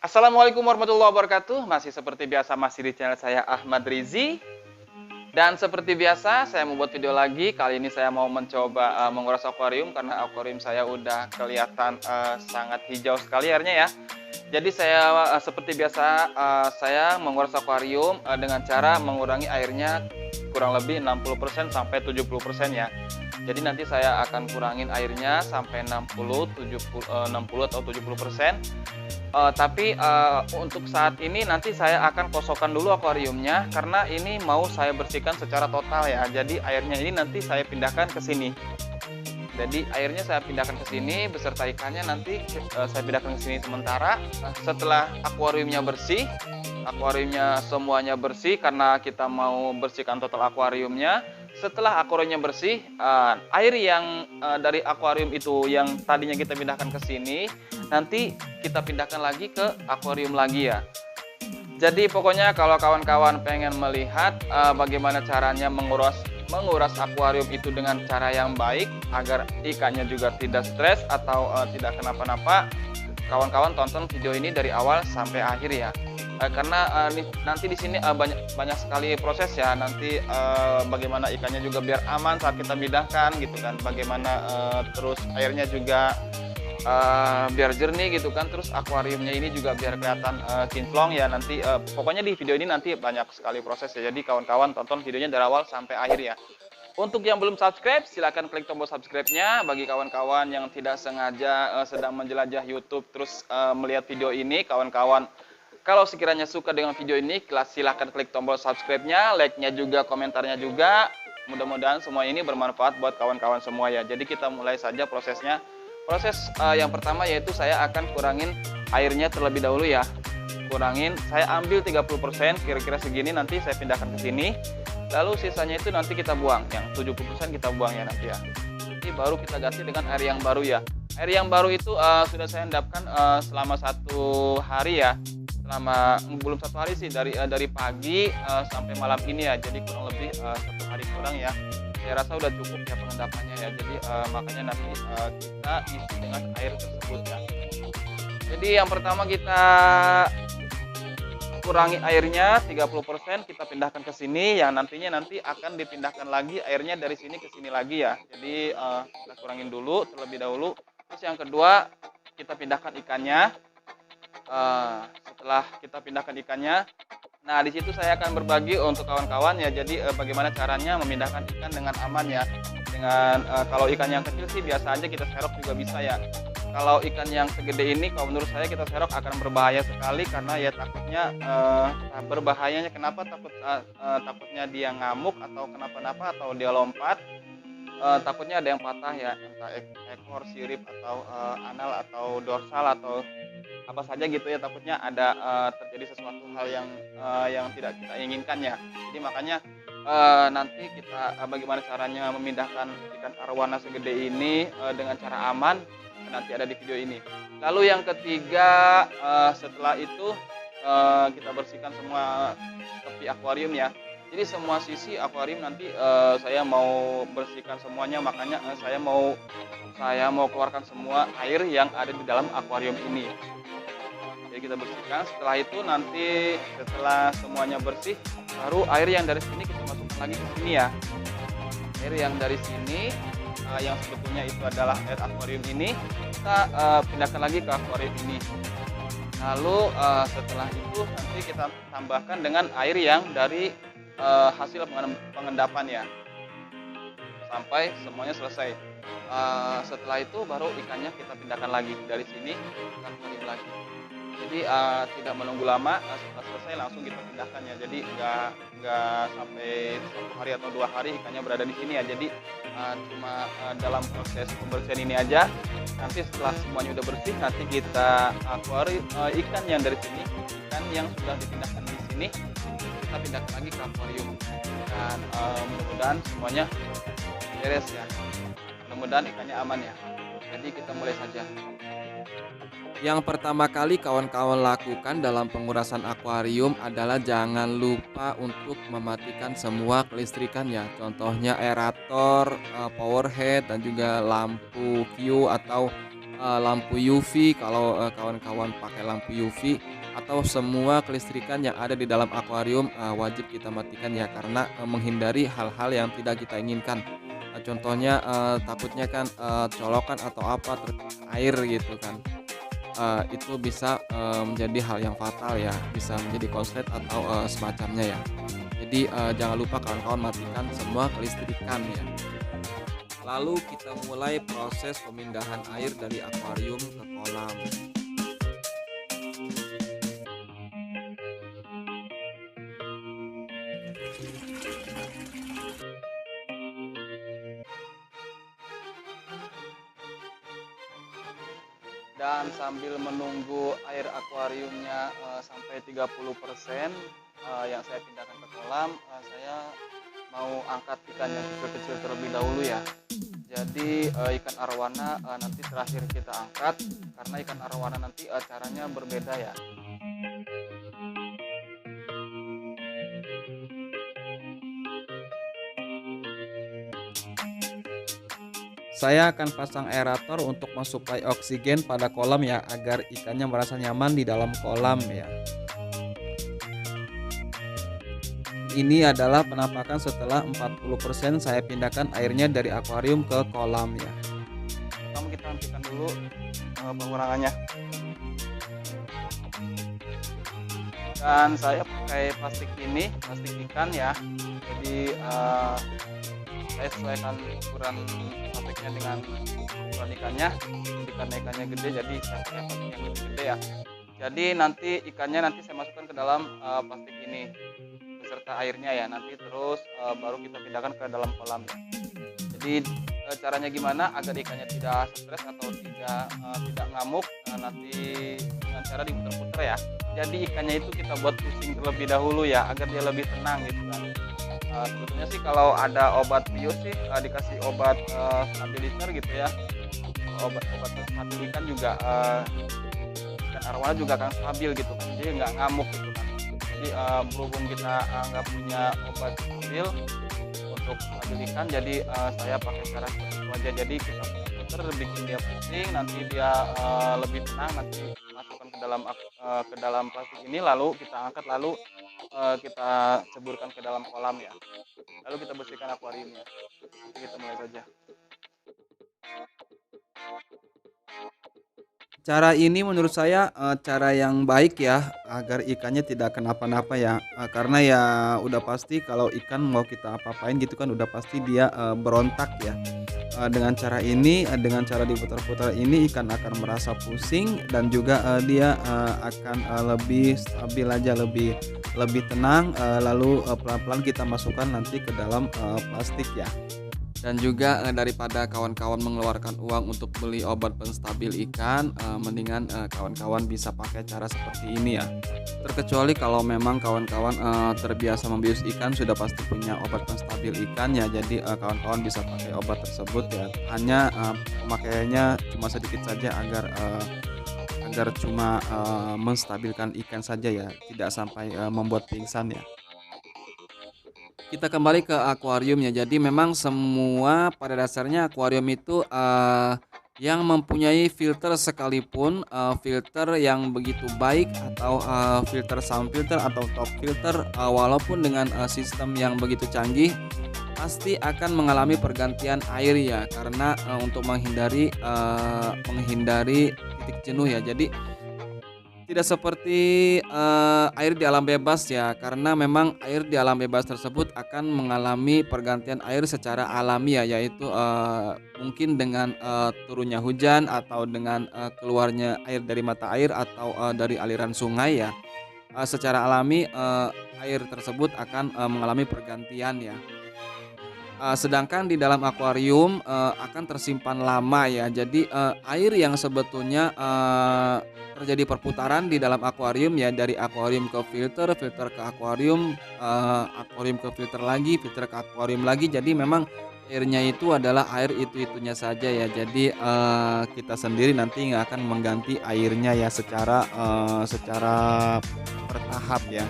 Assalamualaikum warahmatullahi wabarakatuh. Masih seperti biasa masih di channel saya Ahmad Rizi. Dan seperti biasa saya membuat video lagi. Kali ini saya mau mencoba menguras akuarium karena akuarium saya udah kelihatan sangat hijau sekali airnya ya. Jadi saya seperti biasa saya menguras akuarium dengan cara mengurangi airnya kurang lebih 60% sampai 70% ya. Jadi nanti saya akan kurangin airnya sampai 60, 60 atau 70%. Tapi untuk saat ini nanti saya akan kosongkan dulu akuariumnya karena ini mau saya bersihkan secara total ya. Jadi airnya ini nanti saya pindahkan ke sini. Jadi airnya saya pindahkan ke sini beserta ikannya nanti saya pindahkan ke sini sementara. Setelah akuariumnya bersih, akuariumnya semuanya bersih karena kita mau bersihkan total akuariumnya. Setelah akuariumnya bersih, air yang dari akuarium itu yang tadinya kita pindahkan ke sini, nanti kita pindahkan lagi ke akuarium lagi ya. Jadi pokoknya kalau kawan-kawan pengen melihat bagaimana caranya menguras akuarium itu dengan cara yang baik agar ikannya juga tidak stres atau tidak kenapa-napa, kawan-kawan tonton video ini dari awal sampai akhir ya. Karena nanti di sini banyak sekali proses ya. Nanti bagaimana ikannya juga biar aman saat kita pindahkan gitu kan. Bagaimana terus airnya juga biar jernih gitu kan. Terus akuariumnya ini juga biar kelihatan kinclong ya. Nanti pokoknya di video ini nanti banyak sekali proses ya. Jadi kawan-kawan tonton videonya dari awal sampai akhir ya. Untuk yang belum subscribe, silahkan klik tombol subscribe-nya. Bagi kawan-kawan yang tidak sengaja sedang menjelajah YouTube terus melihat video ini, kawan-kawan kalau sekiranya suka dengan video ini, silahkan klik tombol subscribe-nya, like-nya juga, komentarnya juga. Mudah-mudahan semua ini bermanfaat buat kawan-kawan semua ya. Jadi kita mulai saja prosesnya. Proses yang pertama yaitu saya akan kurangin airnya terlebih dahulu ya. Kurangin, saya ambil 30%, kira-kira segini nanti saya pindahkan ke sini. Lalu sisanya itu nanti kita buang, yang 70% kita buang ya nanti ya. Nanti baru kita ganti dengan air yang baru ya. Air yang baru itu sudah saya endapkan selama 1 hari ya. Belum 1 hari sih, dari pagi sampai malam ini ya. Jadi kurang lebih 1 hari kurang ya. Saya rasa udah cukup ya pengendapannya ya. Jadi makanya nanti kita isi dengan air tersebut ya. Jadi yang pertama kita kurangi airnya 30%, kita pindahkan ke sini yang nantinya nanti akan dipindahkan lagi airnya dari sini ke sini lagi ya. Jadi kita kurangin dulu terlebih dahulu. Terus yang kedua kita pindahkan ikannya. Setelah kita pindahkan ikannya, nah di situ saya akan berbagi untuk kawan-kawan ya. Jadi bagaimana caranya memindahkan ikan dengan aman ya. Dengan kalau ikan yang kecil sih biasa aja kita serok juga bisa ya. Kalau ikan yang segede ini, kalau menurut saya kita serok akan berbahaya sekali karena ya takutnya berbahayanya kenapa takutnya dia ngamuk atau kenapa-napa atau dia lompat. Takutnya ada yang patah ya, entah ekor, sirip atau anal atau dorsal atau apa saja gitu ya, takutnya ada terjadi sesuatu hal yang tidak kita inginkan ya. Jadi makanya nanti kita bagaimana caranya memindahkan ikan arwana segede ini dengan cara aman nanti ada di video ini. Lalu yang ketiga setelah itu kita bersihkan semua tepi akuarium ya. Jadi semua sisi akuarium nanti saya mau bersihkan semuanya, makanya saya mau keluarkan semua air yang ada di dalam akuarium ini. Jadi kita bersihkan. Setelah itu nanti setelah semuanya bersih, baru air yang dari sini kita masukkan lagi ke sini ya. Air yang dari sini yang sebetulnya itu adalah air akuarium ini, kita pindahkan lagi ke akuarium ini. Lalu setelah itu nanti kita tambahkan dengan air yang dari hasil pengendapan ya, sampai semuanya selesai. Setelah itu baru ikannya kita pindahkan lagi dari sini ke akuarium lagi. Jadi tidak menunggu lama, setelah selesai langsung kita pindahkan ya. Jadi nggak sampai 1 hari atau 2 hari ikannya berada di sini ya. Jadi cuma dalam proses pembersihan ini aja. Nanti setelah semuanya udah bersih, nanti kita akuarium ikan yang dari sini, ikan yang sudah dipindahkan di sini kita pindahkan lagi ke akuarium. Dan mudah-mudahan semuanya beres ya. Mudah-mudahan ikannya aman ya. Jadi kita mulai saja. Yang pertama kali kawan-kawan lakukan dalam pengurasan akuarium adalah jangan lupa untuk mematikan semua kelistrikan ya. Contohnya aerator, power head dan juga lampu Q atau lampu UV kalau kawan-kawan pakai lampu UV, atau semua kelistrikan yang ada di dalam akuarium wajib kita matikan ya, karena menghindari hal-hal yang tidak kita inginkan. Contohnya takutnya kan colokan atau apa air gitu kan. Itu bisa menjadi hal yang fatal ya, bisa menjadi konslet atau semacamnya ya. Jadi jangan lupa kawan-kawan matikan semua kelistrikan ya. Lalu kita mulai proses pemindahan air dari akuarium ke kolam. Dan sambil menunggu air akuariumnya sampai 30% yang saya pindahkan ke kolam, saya mau angkat ikan yang kecil-kecil terlebih dahulu ya. Jadi ikan arwana nanti terakhir kita angkat, karena ikan arwana nanti caranya berbeda ya. Saya akan pasang aerator untuk mensuplai oksigen pada kolam ya, agar ikannya merasa nyaman di dalam kolam ya. Ini adalah penampakan setelah 40% saya pindahkan airnya dari akuarium ke kolam ya. Pertama kita hentikan dulu pengurangannya. Dan saya pakai plastik ini, plastik ikan ya. Jadi saya sesuaikan ukuran plastiknya dengan ukuran ikannya. Karena ikannya gede, jadi saya pakai plastik yang lebih gede ya. Jadi nanti ikannya saya masukkan ke dalam plastik ini beserta airnya ya. Nanti terus baru kita pindahkan ke dalam kolam. Jadi caranya gimana agar ikannya tidak stres atau tidak ngamuk? Nanti dengan cara diputar-putar ya. Jadi ikannya itu kita buat pusing terlebih dahulu ya, agar dia lebih tenang gitu kan. Sebetulnya sih kalau ada obat bius sih dikasih obat stabilizer gitu ya. Obat stabil ikan juga ikan arwana juga akan stabil gitu kan, jadi nggak ngamuk gitu kan. Jadi berhubung kita nggak punya obat stabil untuk stabil ikan, jadi saya pakai cara seperti itu aja. Jadi kita putar bikin dia pusing, nanti dia lebih tenang, nanti masukkan ke dalam plastik ini, lalu kita angkat, lalu kita ceburkan ke dalam kolam ya. Lalu kita bersihkan akuariumnya. Kita mulai saja. Cara ini menurut saya cara yang baik ya, agar ikannya tidak kenapa-napa ya. Karena ya udah pasti kalau ikan mau kita apa-apain gitu kan udah pasti dia berontak ya. Dengan cara ini, dengan cara diputar-putar ini, ikan akan merasa pusing dan juga dia akan lebih stabil aja, lebih tenang. Lalu pelan-pelan kita masukkan nanti ke dalam plastik ya. Dan juga daripada kawan-kawan mengeluarkan uang untuk beli obat penstabil ikan, mendingan kawan-kawan bisa pakai cara seperti ini ya. Terkecuali kalau memang kawan-kawan terbiasa membius ikan, sudah pasti punya obat penstabil ikan ya. Jadi kawan-kawan bisa pakai obat tersebut ya. Hanya pemakaiannya cuma sedikit saja agar cuma menstabilkan ikan saja ya, tidak sampai membuat pingsan ya. Kita kembali ke akuariumnya. Jadi memang semua pada dasarnya akuarium itu yang mempunyai filter sekalipun filter yang begitu baik atau filter sound filter atau top filter, walaupun dengan sistem yang begitu canggih, pasti akan mengalami pergantian air ya, karena untuk menghindari titik jenuh ya. Jadi tidak seperti air di alam bebas ya, karena memang air di alam bebas tersebut akan mengalami pergantian air secara alami ya, yaitu mungkin dengan turunnya hujan atau dengan keluarnya air dari mata air atau dari aliran sungai ya. Secara alami air tersebut akan mengalami pergantian ya. Sedangkan di dalam akuarium akan tersimpan lama ya. Jadi air yang sebetulnya terjadi perputaran di dalam akuarium ya, dari akuarium ke filter, filter ke akuarium, akuarium ke filter lagi, filter ke akuarium lagi. Jadi memang airnya itu adalah air itu-itunya saja ya. Jadi kita sendiri nanti nggak akan mengganti airnya ya secara bertahap ya.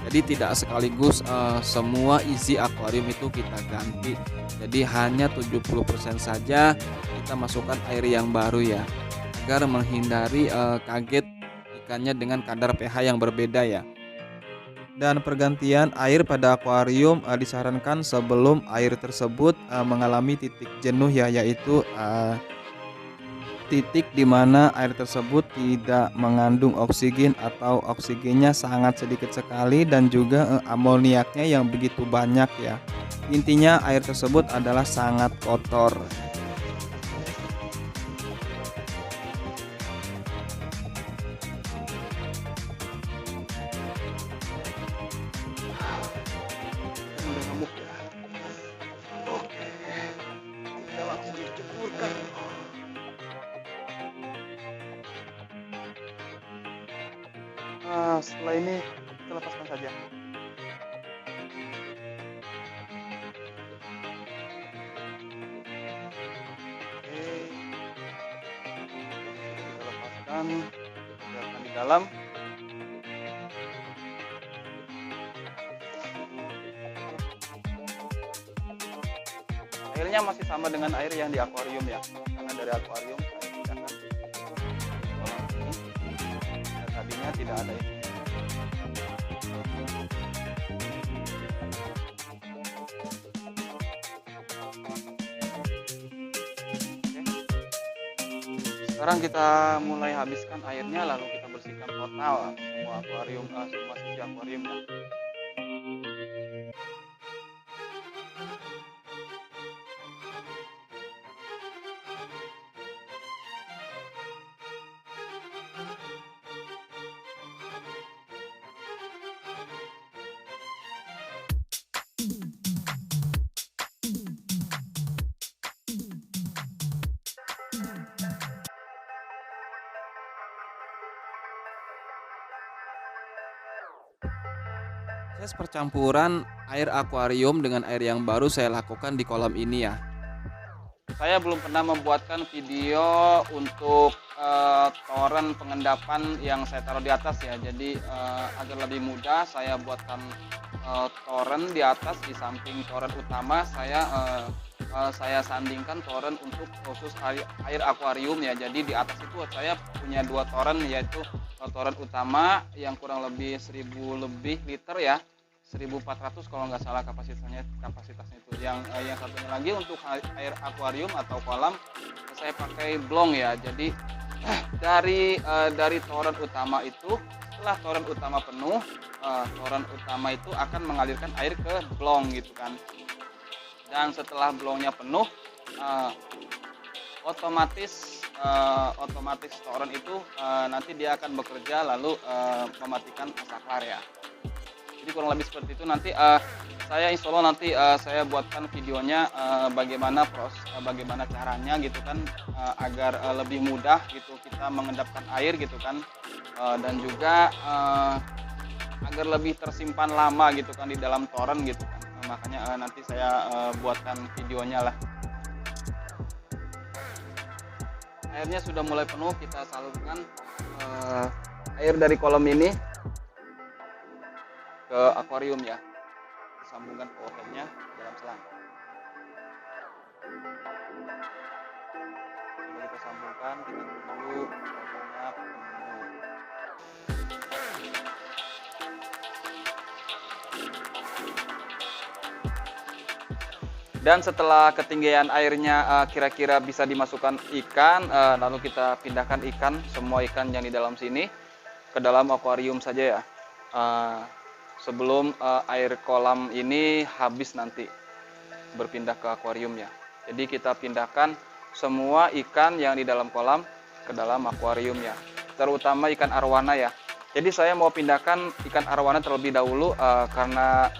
Jadi tidak sekaligus semua isi akuarium itu kita ganti. Jadi hanya 70% saja kita masukkan air yang baru ya. agar menghindari kaget ikannya dengan kadar pH yang berbeda ya. Dan pergantian air pada akuarium disarankan sebelum air tersebut mengalami titik jenuh ya, yaitu titik di mana air tersebut tidak mengandung oksigen atau oksigennya sangat sedikit sekali, dan juga amoniaknya yang begitu banyak ya. Intinya air tersebut adalah sangat kotor. Udah ngamuk ya. Oke, kita langsung ceburkan. Setelah ini kita lepaskan saja. Oke, kita lepaskan, biarkan di dalam. Airnya masih sama dengan air yang di akuarium ya, karena dari akuarium saya pindahkan ke kolam ini. Dan tadinya tidak ada ini. Sekarang kita mulai habiskan airnya, lalu kita bersihkan total semua akuarium, semua sisi akuariumnya. Proses percampuran air akuarium dengan air yang baru saya lakukan di kolam ini ya. Saya belum pernah membuatkan video untuk toren pengendapan yang saya taruh di atas ya. Jadi agar lebih mudah, saya buatkan toren di atas, di samping toren utama saya sandingkan toren untuk khusus air akuarium ya. Jadi di atas itu saya punya 2 toren, yaitu toren utama yang kurang lebih 1000 lebih liter ya, 1400 kalau nggak salah kapasitasnya itu. Yang satunya lagi untuk air akuarium atau kolam saya pakai blong ya. Jadi dari toren utama itu, setelah toren utama penuh, toren utama itu akan mengalirkan air ke blong gitu kan. Dan setelah blongnya penuh, otomatis toren itu nanti dia akan bekerja, lalu mematikan saklar ya. Jadi kurang lebih seperti itu. Nanti saya insya Allah nanti saya buatkan videonya bagaimana caranya gitu kan, agar lebih mudah gitu kita mengendapkan air gitu kan, dan juga agar lebih tersimpan lama gitu kan di dalam toren gitu kan. Makanya nanti saya buatkan videonya lah. Airnya sudah mulai penuh, kita salurkan air dari kolam ini ke akuarium ya. Disambungkan ke overheadnya dalam selang. Coba kita sambungkan, kita tunggu airnya penuh. Dan setelah ketinggian airnya kira-kira bisa dimasukkan ikan, lalu kita pindahkan semua ikan yang di dalam sini ke dalam akuarium saja ya. Sebelum air kolam ini habis nanti berpindah ke akuarium ya. Jadi kita pindahkan semua ikan yang di dalam kolam ke dalam akuarium ya. Terutama ikan arwana ya. Jadi saya mau pindahkan ikan arwana terlebih dahulu karena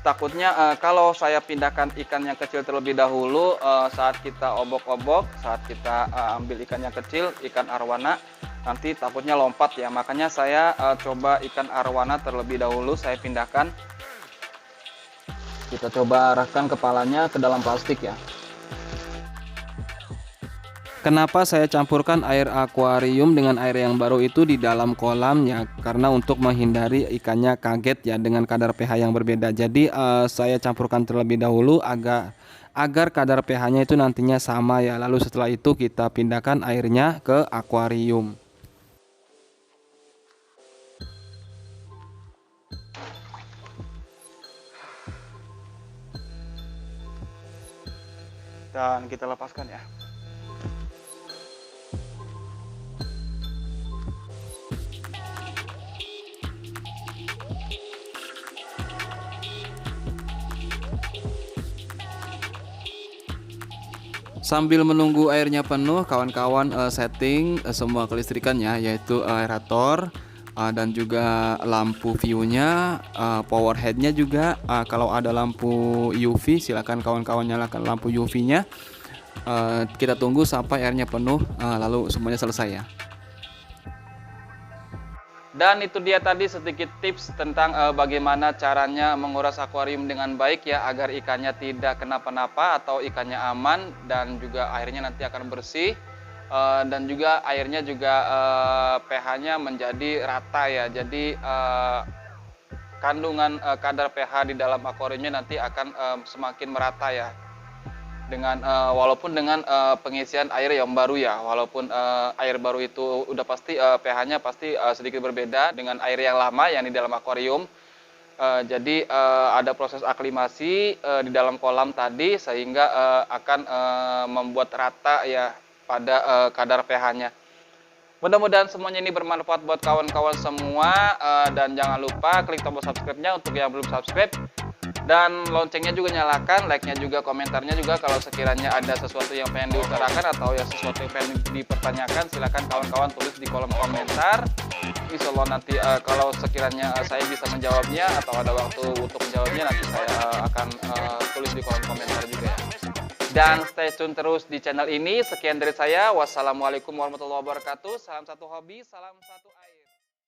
takutnya kalau saya pindahkan ikan yang kecil terlebih dahulu, saat kita obok-obok, saat kita ambil ikan yang kecil, ikan arwana, nanti takutnya lompat ya. Makanya saya coba ikan arwana terlebih dahulu saya pindahkan. Kita coba arahkan kepalanya ke dalam plastik ya. Kenapa saya campurkan air akuarium dengan air yang baru itu di dalam kolam ya? Karena untuk menghindari ikannya kaget ya dengan kadar pH yang berbeda. Jadi saya campurkan terlebih dahulu agar kadar pH-nya itu nantinya sama ya. Lalu setelah itu kita pindahkan airnya ke akuarium. Dan kita lepaskan ya. Sambil menunggu airnya penuh, kawan-kawan setting semua kelistrikannya, yaitu aerator dan juga lampu view-nya, power head-nya juga. Kalau ada lampu UV, silakan kawan-kawan nyalakan lampu UV-nya. Kita tunggu sampai airnya penuh, lalu semuanya selesai ya. Dan itu dia tadi sedikit tips tentang bagaimana caranya menguras akuarium dengan baik ya, agar ikannya tidak kenapa-napa atau ikannya aman dan juga airnya nanti akan bersih. Dan juga airnya juga pH-nya menjadi rata ya. Jadi kandungan kadar pH di dalam akuariumnya nanti akan semakin merata ya. Dengan walaupun dengan pengisian air yang baru ya, walaupun air baru itu udah pasti pH-nya pasti sedikit berbeda dengan air yang lama yang di dalam akuarium. Jadi ada proses aklimasi di dalam kolam tadi sehingga akan membuat rata ya pada kadar pH-nya. Mudah-mudahan semuanya ini bermanfaat buat kawan-kawan semua, dan jangan lupa klik tombol subscribe-nya untuk yang belum subscribe. Dan loncengnya juga nyalakan, like-nya juga, komentarnya juga. Kalau sekiranya ada sesuatu yang pengen diutarakan atau ya sesuatu yang pengen dipertanyakan, silakan kawan-kawan tulis di kolom komentar. Insya Allah nanti kalau sekiranya saya bisa menjawabnya atau ada waktu untuk menjawabnya, nanti saya akan tulis di kolom komentar juga ya. Dan stay tune terus di channel ini. Sekian dari saya. Wassalamualaikum warahmatullahi wabarakatuh. Salam satu hobi, salam satu air.